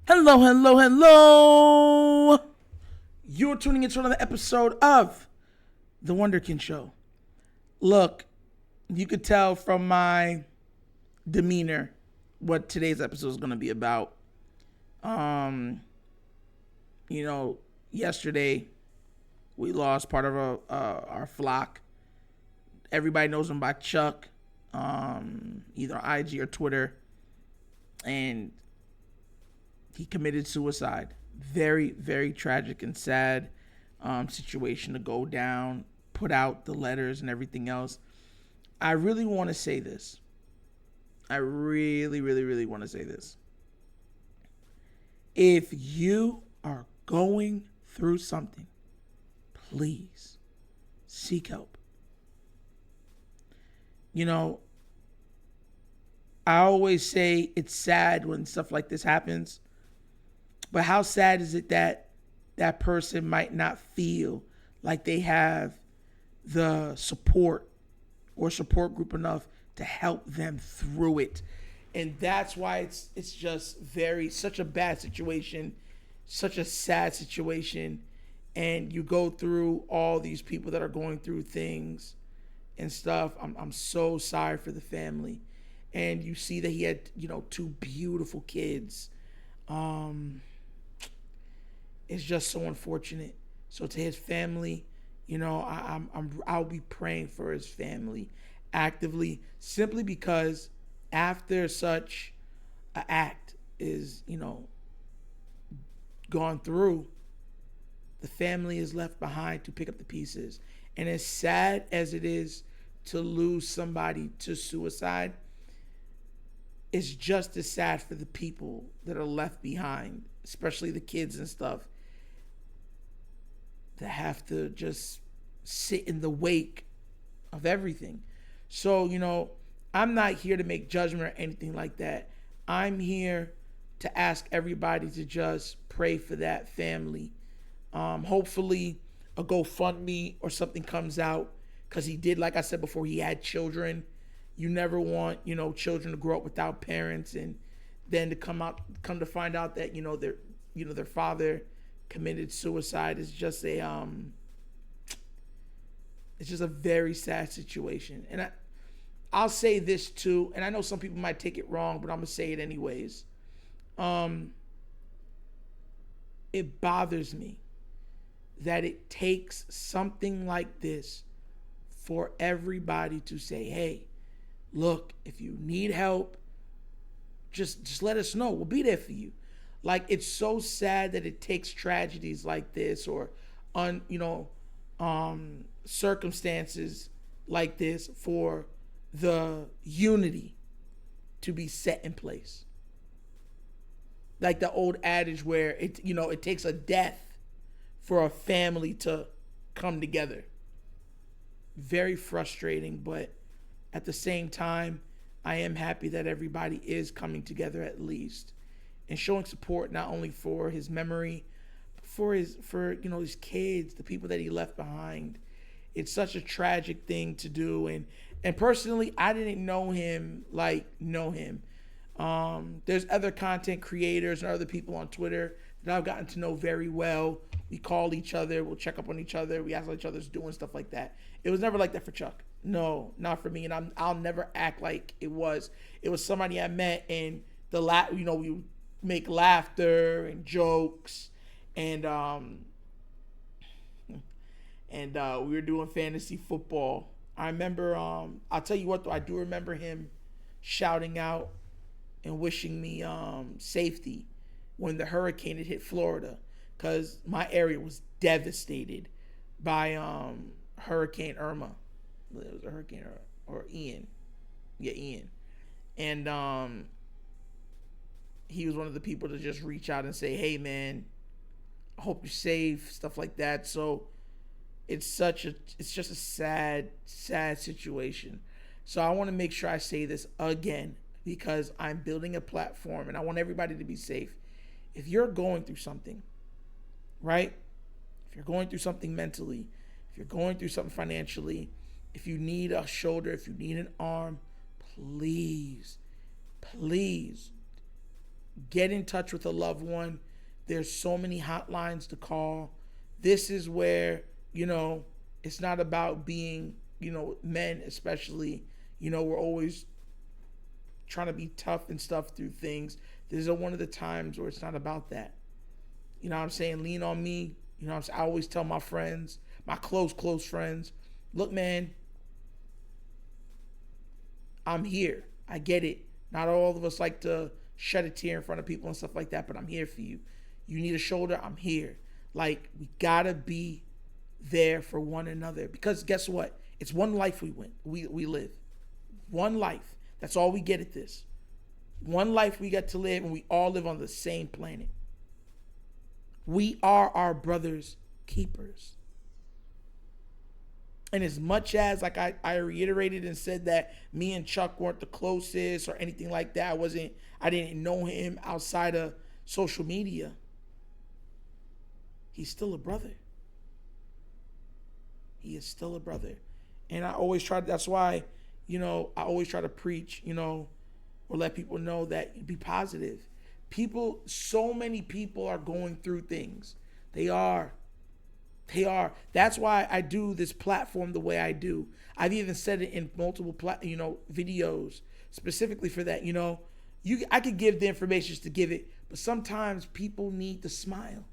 Hello, hello, hello. You're tuning into another episode of The Wunderkind Show. Look, you could tell from my demeanor what today's episode is going to be about. Um, yesterday we lost part of our flock. Everybody knows him by Chuck, either on IG or Twitter, and he committed suicide. Very, very tragic and sad situation to go down, put out the letters and everything else. I really want to say this. I really, really, really want to say this. If you are going through something, please seek help. I always say it's sad when stuff like this happens, but how sad is it that that person might not feel like they have the support or support group enough to help them through it? And that's why it's just such a bad situation, such a sad situation. And you go through all these people that are going through things and stuff. I'm so sorry for the family. And you see that he had, two beautiful kids. It's just so unfortunate. So to his family, I'll be praying for his family actively, simply because after such an act is, gone through, the family is left behind to pick up the pieces. And as sad as it is to lose somebody to suicide, it's just as sad for the people that are left behind, especially the kids and stuff, that have to just sit in the wake of everything. So, I'm not here to make judgment or anything like that. I'm here to ask everybody to just pray for that family. Hopefully a GoFundMe or something comes out, because he did, like I said before, he had children. You never want, children to grow up without parents, and then to come to find out that, their father committed suicide is just it's just a very sad situation. And I'll say this too, and I know some people might take it wrong, but I'm gonna say it anyways. It bothers me that it takes something like this for everybody to say, hey, look, if you need help, just let us know. We'll be there for you. Like, it's so sad that it takes tragedies like this, or circumstances like this, for the unity to be set in place. Like the old adage where it takes a death for a family to come together. Very frustrating, but at the same time, I am happy that everybody is coming together at least and showing support, not only for his memory, but for his kids, the people that he left behind. It's such a tragic thing to do, and personally, I didn't know him. There's other content creators and other people on Twitter that I've gotten to know very well. We call each other, we'll check up on each other, we ask how each other's doing, stuff like that. It was never like that for Chuck. No, not for me, and I'll never act like it was. It was somebody I met, and we make laughter and jokes, and we were doing fantasy football. I remember, I'll tell you what though, I do remember him shouting out and wishing me safety when the hurricane had hit Florida, because my area was devastated by Hurricane Irma. It was a hurricane or Ian. Yeah, Ian. And he was one of the people to just reach out and say, hey man, I hope you're safe, stuff like that. So it's just a sad situation. So I want to make sure I say this again, because I'm building a platform and I want everybody to be safe. If you're going through something, right? If you're going through something mentally, if you're going through something financially, if you need a shoulder, if you need an arm, please Get in touch with a loved one. There's so many hotlines to call. This is where, it's not about being, men especially, we're always trying to be tough and stuff through things. This is one of the times where it's not about that. You know what I'm saying? Lean on me. You know what I'm saying? I always tell my friends, my close friends, look, man, I'm here. I get it. Not all of us like to shed a tear in front of people and stuff like that, but I'm here for you. You need a shoulder, I'm here. Like, we gotta be there for one another, because guess what? It's one life we live. One life. That's all we get at this. One life we get to live, and we all live on the same planet. We are our brother's keepers. And as much as, like I reiterated and said that me and Chuck weren't the closest or anything like that, I didn't know him outside of social media, he's still a brother. He is still a brother. And I always try, that's why, I always try to preach, or let people know that be positive. So many people are going through things. They are. That's why I do this platform the way I do. I've even said it in multiple videos specifically for that. I could give the information just to give it, but sometimes people need to smile.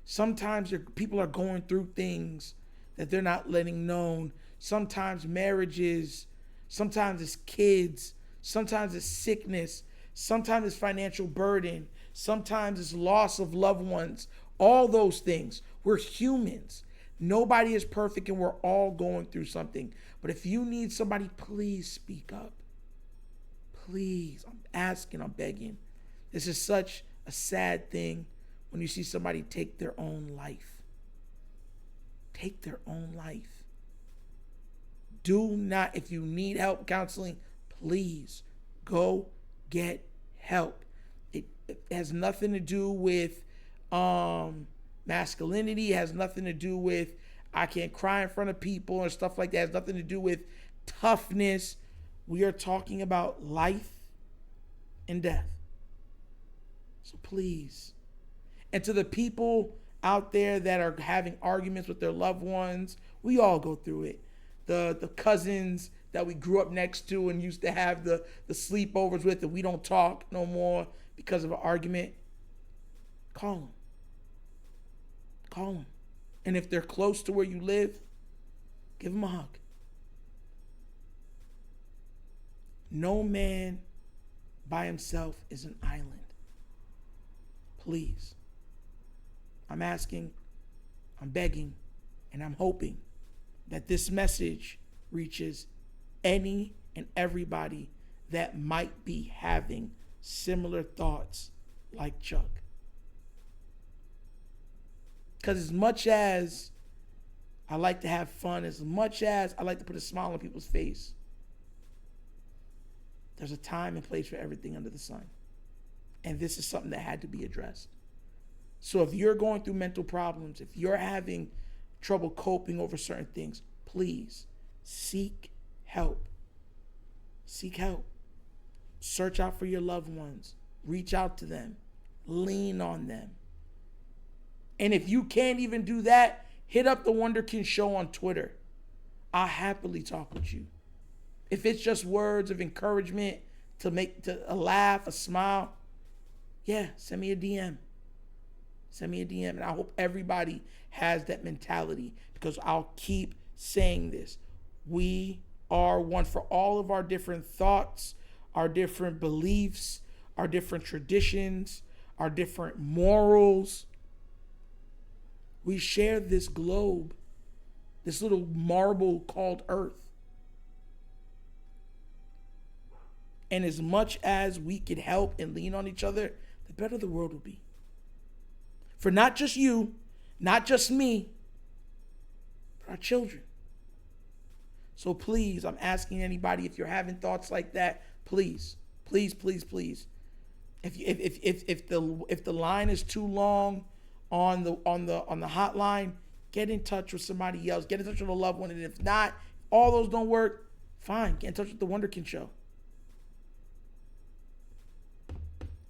Sometimes people are going through things that they're not letting known. Sometimes marriages, sometimes it's kids, sometimes it's sickness, sometimes it's financial burden, sometimes it's loss of loved ones. All those things. We're humans. Nobody is perfect, and we're all going through something. But if you need somebody, please speak up. Please. I'm asking, I'm begging. This is such a sad thing when you see somebody take their own life. Take their own life. Do not, if you need help counseling, please go get help. It has nothing to do with masculinity. It has nothing to do with I can't cry in front of people and stuff like that. It has nothing to do with toughness. We are talking about life and death. So please. And to the people out there that are having arguments with their loved ones, we all go through it. The cousins that we grew up next to and used to have the sleepovers with, and we don't talk no more because of an argument, call them. Call them. And if they're close to where you live, give them a hug. No man by himself is an island. Please. I'm asking, I'm begging, and I'm hoping that this message reaches any and everybody that might be having similar thoughts like Chuck. Because as much as I like to have fun, as much as I like to put a smile on people's face, there's a time and place for everything under the sun. And this is something that had to be addressed. So if you're going through mental problems, if you're having trouble coping over certain things, please seek help. Seek help. Search out for your loved ones. Reach out to them. Lean on them. And if you can't even do that, hit up the Wunderkind Show on Twitter. I'll happily talk with you. If it's just words of encouragement to a laugh, a smile, yeah, send me a DM. Send me a DM. And I hope everybody has that mentality, because I'll keep saying this. We are one. For all of our different thoughts, our different beliefs, our different traditions, our different morals, we share this globe, this little marble called Earth. And as much as we can help and lean on each other, the better the world will be. For not just you, not just me, but our children. So please, I'm asking anybody, if you're having thoughts like that, please, please, please, please. If the line is too long on the hotline, get in touch with somebody else. Get in touch with a loved one. And if not, all those don't work, fine. Get in touch with the Wunderkind Show.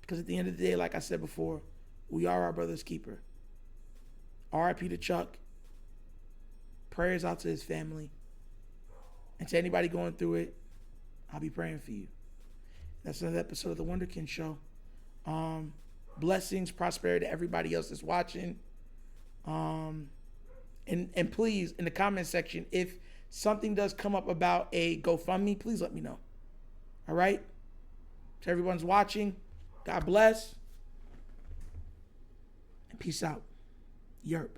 Because at the end of the day, like I said before, we are our brother's keeper. R.I.P. to Chuck. Prayers out to his family. And to anybody going through it, I'll be praying for you. That's another episode of The Wunderkind Show. Blessings, prosperity to everybody else that's watching. And please, in the comment section, if something does come up about a GoFundMe, please let me know. All right? To everyone's watching, God bless. And peace out. Yerp.